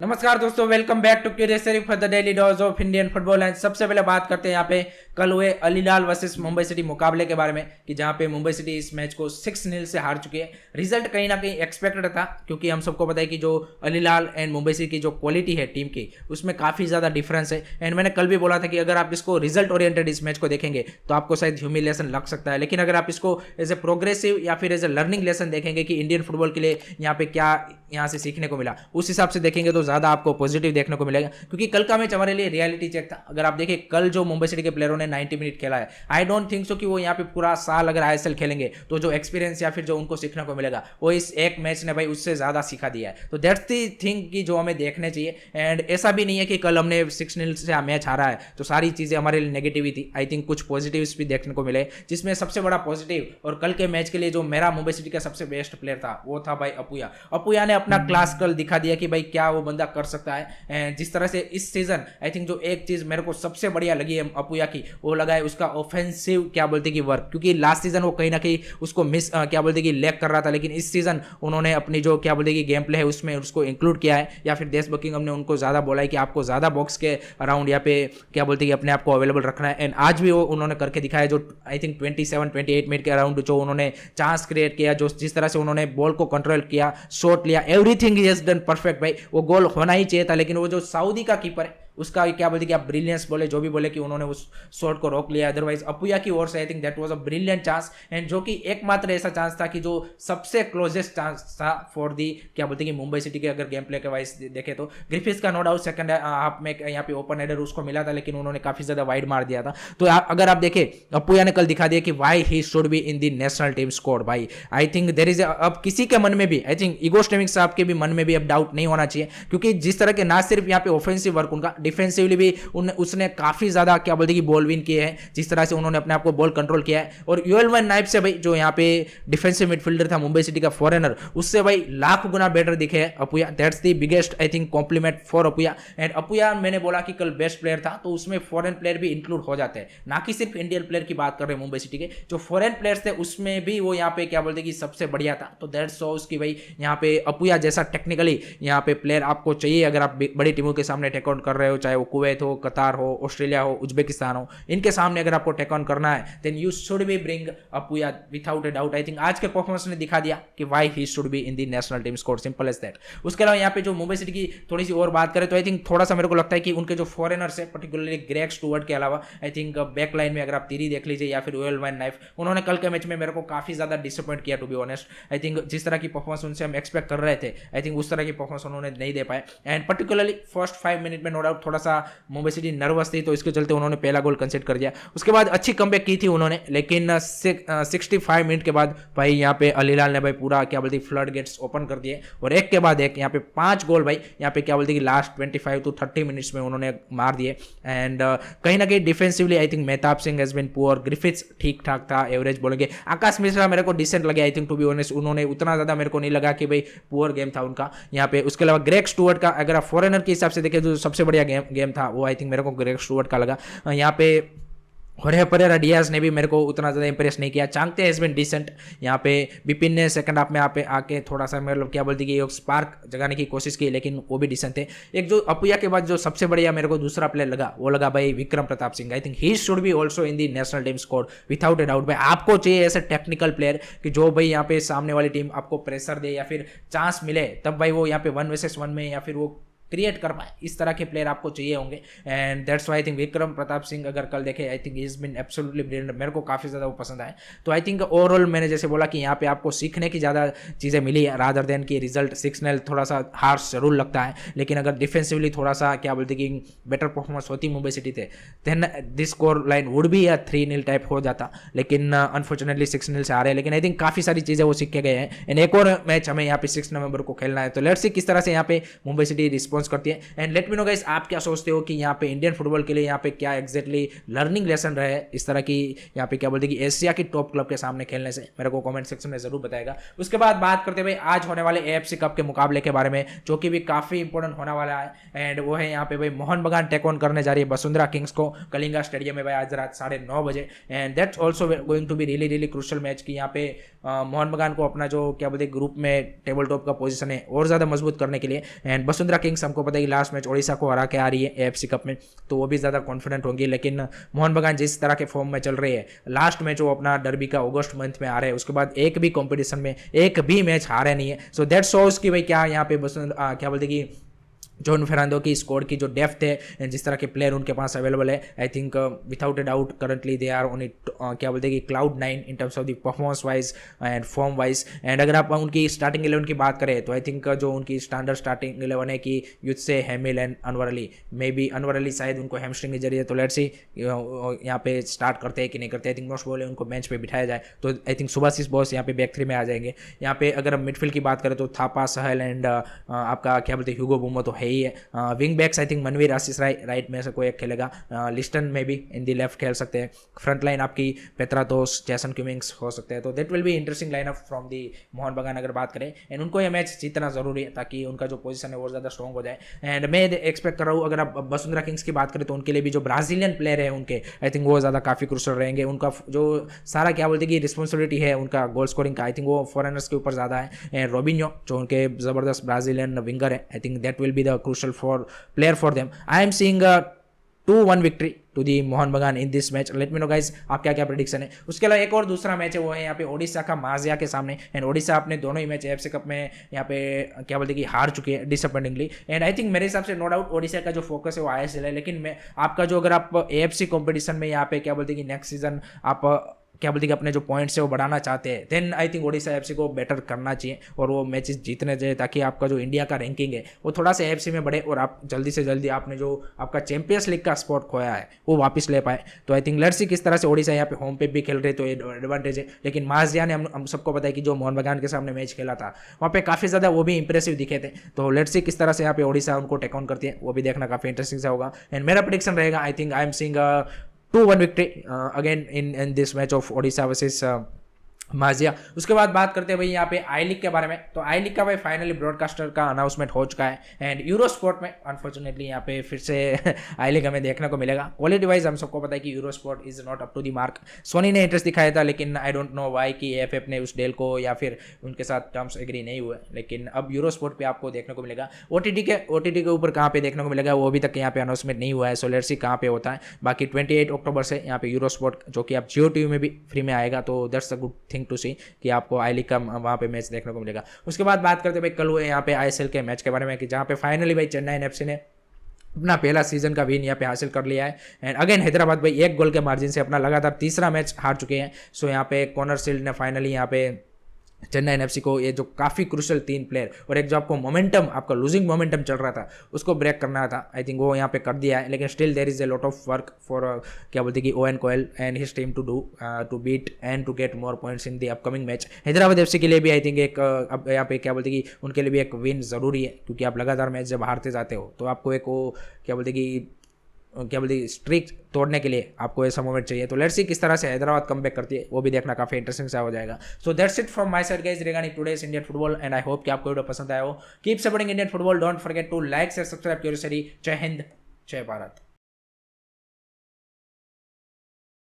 नमस्कार दोस्तों, welcome back to curious for the daily dose of Indian football. And सबसे पहले बात करते हैं यहाँ पे कल हुए Al Hilal versus Mumbai City मुकाबले के बारे में कि जहाँ पे मुंबई सिटी इस मैच को 6-0 से हार चुकी है। रिजल्ट कहीं ना कहीं एक्सपेक्टेड था क्योंकि हम सबको पता है कि जो अल हिलाल एंड मुंबई सिटी की जो क्वालिटी है टीम की उसमें काफ़ी ज़्यादा डिफरेंस है। एंड मैंने कल भी बोला था कि अगर आप इसको रिजल्ट ओरिएंटेड इस मैच को देखेंगे तो आपको शायद ह्यूमिलिएशन लग सकता है, लेकिन अगर आप इसको एज ए प्रोग्रेसिव या फिर एज ए लर्निंग लेसन देखेंगे कि इंडियन फुटबॉल के लिए यहाँ पे क्या यहाँ से सीखने को मिला, उस हिसाब से देखेंगे तो ज़्यादा आपको पॉजिटिव देखने को मिलेगा। क्योंकि कल का मैच हमारे लिए रियलिटी चेक था। अगर आप देखें कल जो मुंबई सिटी के प्लेयरों ने 90 मिनट खेला है, आई डोंट थिंक सो कि वो यहाँ पे पूरा साल अगर आईएसएल खेलेंगे तो जो एक्सपीरियंस या फिर जो उनको सीखने को मिलेगा वो इस एक मैच ने भाई उससे ज़्यादा सिखा दिया है। तो दैट्स दी थिंग कि जो हमें देखने चाहिए। एंड ऐसा भी नहीं है कि कल हमने 6-0 से मैच हारा है तो सारी चीज़ें हमारे लिए नेगेटिव ही थी। आई थिंक कुछ पॉजिटिव्स भी देखने को मिले, जिसमें सबसे बड़ा पॉजिटिव और कल के मैच के लिए जो मेरा मुंबई सिटी का सबसे बेस्ट प्लेयर था वो था भाई अपुया। अपुया ने अपना क्लास कल दिखा दिया कि भाई क्या वो बंदा कर सकता है। एंड जिस तरह से इस सीजन आई थिंक जो एक चीज मेरे को सबसे बढ़िया लगी है अपुया की, वो लगा है उसका ऑफेंसिव क्या बोलते कि वर्क। क्योंकि लास्ट सीजन वो कहीं ना कहीं उसको मिस क्या बोलते कि लैक कर रहा था, लेकिन इस सीजन उन्होंने अपनी जो क्या बोलते कि गेम प्ले है उसमें उसको इंक्लूड किया है। या फिर देश बकिंगम ने उनको ज्यादा बोला है कि आपको ज्यादा बॉक्स के अराउंड यहाँ पे क्या बोलते कि अपने आप को अवेलेबल रखना है। एंड आज भी वो उन्होंने करके दिखाया, जो आई थिंक 27-28 मिनट के अराउंड जो उन्होंने चांस क्रिएट किया, जो जिस तरह से उन्होंने बॉल को कंट्रोल किया, शॉट लिया, एवरीथिंग इज डन परफेक्ट। भाई वो गोल होना ही चाहिए था, लेकिन वो जो सऊदी का कीपर है उसका क्या बोलते कि आप ब्रिलियंस बोले जो भी बोले कि उन्होंने उस शॉट को रोक लिया। अदरवाइज अपुया की ओर से आई think that was a brilliant chance, and जो कि एकमात्र ऐसा चांस था कि जो सबसे क्लोजेस्ट चांस था फॉर दी क्या बोलते कि मुंबई सिटी के अगर गेम प्ले के वाइज देखे तो। ग्रिफिथ्स का नो डाउट सेकंड हाफ में यहाँ पे ओपन हेडर उसको मिला था, लेकिन उन्होंने काफी ज्यादा वाइड मार दिया था। तो अगर आप देखें अपुया ने कल दिखा दिया कि why he should be in the national team squad. भाई आई थिंक देयर इज अब किसी के मन में भी आई थिंक ईगो स्टेमिंग साहब के भी मन में भी अब डाउट नहीं होना चाहिए, क्योंकि जिस तरह के ना सिर्फ यहाँ पे ऑफेंसिव वर्क उनका, डिफेंसिवली भी उसने काफी ज्यादा क्या बोलते कि बॉल विन किए हैं, जिस तरह से उन्होंने अपने आप को बॉल कंट्रोल किया है। और यूएल वन नाइब से भाई जो यहाँ पे डिफेंसिव मिडफील्डर था मुंबई सिटी का फॉरेनर, उससे भाई लाख गुना बेटर दिखे है Apuia. That's the biggest I think complement for Apuia. And Apuia मैंने बोला कि कल बेस्ट प्लेयर था, तो उसमें फॉरेन प्लेयर भी इंक्लूड हो जाते हैं, ना कि सिर्फ इंडियन प्लेयर की बात कर रहे हैं। मुंबई सिटी के जो फॉरेन प्लेयर्स थे उसमें भी वो यहाँ पे क्या बोलते कि सबसे बढ़िया था। तो दैट्स शोस कि भाई यहाँ पे अपुया जैसा टेक्निकली यहाँ पे प्लेयर आपको चाहिए अगर आप बड़ी टीमों के सामने टेक ऑन कर रहे हो, चाहे वो कुवैत हो, कतार हो, ऑस्ट्रेलिया हो, उज्बेकिस्तान हो, इनके सामने अगर आपको टेक ऑन करना है then you should be bring Apuia without a doubt. I think आज के परफॉर्मेंस ने दिखा दिया कि why he should be in the national team squad, simple as that. उसके अलावा यहाँ पे जो मुंबई सिटी की थोड़ी सी और बात करें तो आई थिंक थोड़ा सा मेरे को लगता है कि उनके जो फॉरेनर्स है पर्टिकुलरली ग्रेग स्टुअर्ट के अलावा आई थिंक बैक लाइन में अगर आप तीरी देख लीजिए या फिर यूएल वन नाइफ, उन्होंने कल के मैच में मेरे को काफी ज्यादा डिसअपॉइंट किया to be honest. I think जिस तरह की परफॉर्मेंस उनसे हम एक्सपेक्ट कर रहे थे आई थिंक उस तरह की परफॉर्मेंस उन्होंने नहीं दे पाए। एंड पर्टिकुलरली फर्स्ट 5 मिनट में नो डाउट थोड़ा सा मुंबई सिटी नर्वस थी, तो इसके चलते उन्होंने पहला गोल कंसीड कर दिया। उसके बाद अच्छी कमबैक की थी उन्होंने, लेकिन 65 मिनट के बाद भाई यहाँ पे अल हिलाल ने भाई पूरा क्या बोलते फ्लड गेट्स ओपन कर दिए और एक के बाद एक यहाँ पे 5 गोल भाई यहाँ पे क्या बोलते कि लास्ट 25 to 30 मिनट्स में उन्होंने मार दिए। एंड कहीं ना कहीं defensively I think Mehtab Singh has been poor, Griffiths ठीक ठाक था, एवरेज बोलेंगे। आकाश मिश्रा मेरे को डिसेंट लगे I think to be honest, उन्होंने उतना ज्यादा मेरे को नहीं लगा कि भाई पुअर गेम था उनका यहाँ पे। उसके अलावा ग्रेग स्टुअर्ट का अगर आप फॉरेनर के हिसाब से देखें जो सबसे बढ़िया गेम था वो आई थिंक मेरे को ग्रेग स्टुअर्ट का लगा। यहाँ पे होरे परेरा डियाज ने भी मेरे को उतना ज़्यादा इंप्रेस नहीं किया। चांगते हैज बीन डिसेंट, यहाँ पे बिपिन ने सेकंड हाफ में यहाँ पे आके थोड़ा सा मतलब क्या बोलती कि एक स्पार्क जगाने की कोशिश की, लेकिन वो भी डिसेंट थे। एक जो अपुया के बाद जो सबसे बढ़िया मेरे को दूसरा प्लेयर लगा वो लगा भाई Vikram Pratap Singh. I think he should B also in the national team squad without a doubt. भाई आपको चाहिए ऐसे टेक्निकल प्लेयर कि जो भाई यहाँ पे सामने वाली टीम आपको प्रेशर दे या फिर चांस मिले तब भाई वो यहाँ पे 1 vs 1 में या फिर वो क्रिएट कर पाए, इस तरह के प्लेयर आपको चाहिए होंगे। And that's why I think Vikram Pratap Singh अगर कल देखे I think is been absolutely brilliant, मेरे को काफ़ी ज़्यादा वो पसंद आए। तो आई थिंक ओवरऑल मैंने जैसे बोला कि यहाँ पे आपको सीखने की ज़्यादा चीज़ें मिली है रादर देन की रिजल्ट 6-0 थोड़ा सा हार्श जरूर लगता है, लेकिन अगर डिफेंसिवली थोड़ा सा क्या बोलते कि बेटर परफॉर्मेंस होती मुंबई सिटी थे then this score line would be 3-0 type हो जाता, लेकिन अनफॉर्चुनेटली 6-0 से आ रहे हैं। लेकिन आई थिंक काफ़ी सारी चीज़ें वो सीख के गए हैं। एंड एक और मैच हमें यहाँ पे 6 नवंबर को खेलना है, तो लेट्स सी किस तरह से यहाँ पे मुंबई सिटी रिस्पॉन्स करती है। And let me no guys आप क्या सोचते हो कि यहाँ पे इंडियन फुटबॉल के लिए यहाँ पे क्या एग्जैक्टली लर्निंग लेसन रहे इस तरह की यहाँ पे क्या बोलते हैं कि एशिया की टॉप क्लब के सामने खेलने से, मेरे को कमेंट सेक्शन में जरूर बताएगा। उसके बाद बात करते हैं भाई आज होने वाले एएफसी कप के मुकाबले के बारे में, जो कि भी काफी इंपॉर्टेंट होने वाला है। एंड वो है यहाँ पे भाई मोहन बगान टेक ऑन करने जा रही है वसुंधरा किंग्स को कलिंगा स्टेडियम में भाई आज रात 9:30 बजे। And that's also going to be really really crucial match की यहाँ पे मोहन बगान को अपना जो क्या बोलते ग्रुप में टेबल टॉप का पोजीशन है और ज्यादा मजबूत करने के लिए, एंड वसुंधरा किंग्स हमको पता है कि लास्ट मैच ओडिशा को हरा के आ रही है एएफसी कप में, तो वो भी ज़्यादा कॉन्फिडेंट होंगी। लेकिन मोहन बगान जिस तरह के फॉर्म में चल रही है, लास्ट मैच वो अपना डर्बी का अगस्त मंथ में आ रहे हैं, उसके बाद एक भी कॉम्पिटिशन में एक भी मैच हारे नहीं है। सो दैट शोज कि भाई क्या यहाँ पे क्या बोलते कि जॉन फर्नांडो की स्क्वाड की जो डेप्थ है, जिस तरह के प्लेयर उनके पास अवेलेबल है, I think without a doubt currently they are on it क्या बोलते हैं कि cloud 9 in terms of the performance wise and form wise. And अगर आप उनकी स्टार्टिंग 11 की बात करें तो आई थिंक जो उनकी स्टैंडर्ड स्टार्टिंग 11 है कि युद्ध से Hemil and Anwar Ali, may be Anwar Ali शायद उनको हैमस्ट्रिंग के जरिए, तो लेट्स सी यहाँ पे स्टार्ट करते हैं कि नहीं करते। आई थिंक मोस्ट बोले उनको बेंच पे बिठाया जाए तो आई थिंक सुभाशिष बोस यहाँ पे बैक 3 में आ जाएंगे। यहाँ पे अगर मिडफील्ड की बात करें तो थापा, सहल एंड आपका क्या बोलते हैं ह्यूगो बुमो तो है ही है। Wing backs I think Manvir, Ashish Rai right में से कोई एक खेलेगा, लिस्टन में भी इन दी लेफ्ट खेल सकते हैं। फ्रंट लाइन आपकी पेत्रातोस, जैसन क्यूमिंग्स हो सकते हैं, तो that will be interesting line up from the Mohan बगान अगर बात करें। एंड उनको ये मैच जीतना जरूरी है ताकि उनका जो पोजीशन है वो ज़्यादा स्ट्रॉन्ग हो जाए। एंड मैं एक्सपेक्ट कर रहा हूँ अगर आप वसुंधरा किंग्स की बात करें तो उनके लिए भी जो ब्राजीलियन प्लेयर है उनके, आई थिंक वो ज़्यादा काफ़ी क्रूशल रहेंगे। उनका जो सारा क्या बोलते हैं कि रिस्पॉन्सिबिलिटी है उनका गोल स्कोरिंग का, आई थिंक वो फॉरेनर्स के ऊपर ज़्यादा है। एंड रोबिन्यो जो उनके ज़बरदस्त ब्राजीलियन विंगर है, I think that will be the crucial for player for them. I am seeing 2-1 victory to the Mohan Bagan in this match. Let me know guys आप क्या क्या प्रेडिक्शन है। उसके अलावा एक और दूसरा मैच है वो है यहाँ पे ओडिशा का माजिया के सामने। एंड ओडिशा अपने दोनों ही मैच एएफसी कप में यहाँ पे क्या बोलते हैं कि हार चुके हैं डिसअपॉइंटिंगली। एंड आई थिंक मेरे हिसाब से नो डाउट ओडिशा का जो फोकस है वो आईएसएल है, लेकिन मैं आपका जो अगर आप एएफसी कॉम्पिटिशन में यहाँ पे क्या बोलते हैं कि नेक्स्ट सीजन आप क्या बोलते हैं कि अपने जो पॉइंट्स है वो बढ़ाना चाहते हैं, then I think Odisha FC को बेटर करना चाहिए और वो मैचेस जीतने चाहिए ताकि आपका जो इंडिया का रैंकिंग है वो थोड़ा सा एफसी में बढ़े और आप जल्दी से जल्दी आपने जो आपका चैंपियंस लीग का स्पॉट खोया है वो वापस ले पाए। तो आई थिंक लेट्स सी किस तरह से ओडिशा यहाँ पे होम पे भी खेल रहे तो एडवांटेज है। लेकिन माजिया ने हम सबको पता है कि जो मोहन बगान के सामने मैच खेला था वहाँ पे काफ़ी ज़्यादा वो भी इंप्रेसिव दिखे थे। तो लेट्स सी किस तरह से यहाँ पे ओडिशा उनको टेक ऑन करती है, वो भी देखना काफ़ी इंटरेस्टिंग सा होगा। एंड मेरा प्रेडिक्शन रहेगा I think I am seeing 2-1 victory again in this match of Odisha versus माजिया। उसके बाद बात करते हैं भाई यहाँ पे आई लीग के बारे में। तो आई लीग का भाई फाइनली ब्रॉडकास्टर का अनाउंसमेंट हो चुका है। एंड यूरो स्पोर्ट में अनफॉर्चुनेटली यहाँ पे फिर से आई लीग हमें देखने को मिलेगा। क्वालिटी वाइज हम सबको पता है कि Eurosport is not up to the mark. Sony ने इंटरेस्ट दिखाया था लेकिन आई डोंट नो वाई कि एएफएफ ने उस डील को या फिर उनके साथ टर्म्स एग्री नहीं हुए। लेकिन अब यूरो स्पोर्ट पे आपको देखने को मिलेगा। ओटीटी के ऊपर कहाँ पे देखने को मिलेगा वो अभी तक यहाँ पे अनाउंसमेंट नहीं हुआ है। सो लेट्स सी कहाँ पे होता है। बाकी 28 अक्टूबर से यहाँ पे यूरो स्पोर्ट जो कि आप जियो टीवी में भी फ्री में आएगा, तो that's a good thing to see कि आपको आई लीग का वहाँ पे मैच देखने को मिलेगा। उसके बाद बात करते हैं भाई कल हुए यहाँ पे आईएसएल के मैच के बारे में कि जहाँ पे फाइनली भाई चेन्नई एफसी ने अपना पहला सीजन का विन यहाँ पे हासिल कर लिया है। एंड अगेन हैदराबाद भाई 1 गोल के मार्जिन से अपना लगातार तीसरा मैच हार चुके हैं। सो यहाँ पे कॉर्नर शील्ड ने फाइनली यहाँ पे चेन्नई एफसी को ये जो काफ़ी क्रूशल 3 प्लेयर और एक जो आपको मोमेंटम, आपका लूजिंग मोमेंटम चल रहा था उसको ब्रेक करना था, आई थिंक वो यहाँ पे कर दिया है। लेकिन still there is a lot of work for क्या बोलते हैं कि Owen Coyle and his team to do to beat and to get more points in the upcoming match. Hyderabad FC के लिए भी आई थिंक एक अब यहाँ पे क्या बोलते हैं कि उनके लिए भी एक विन ज़रूरी है, क्योंकि आप लगातार मैच जब हारते जाते हो तो आपको एक वो क्या बोलते हैं कि स्ट्रीक तोड़ने के लिए आपको ऐसा मोमेंट चाहिए। तो लेट्स सी किस तरह से हैदराबाद कमबैक करती है, वो भी देखना काफी इंटरेस्टिंग सा हो जाएगा। So that's it from my side guys regarding today's Indian football and I hope कि आपको वीडियो पसंद आया हो। Keep supporting Indian football, don't forget to like share subscribe. जय हिंद, जय भारत।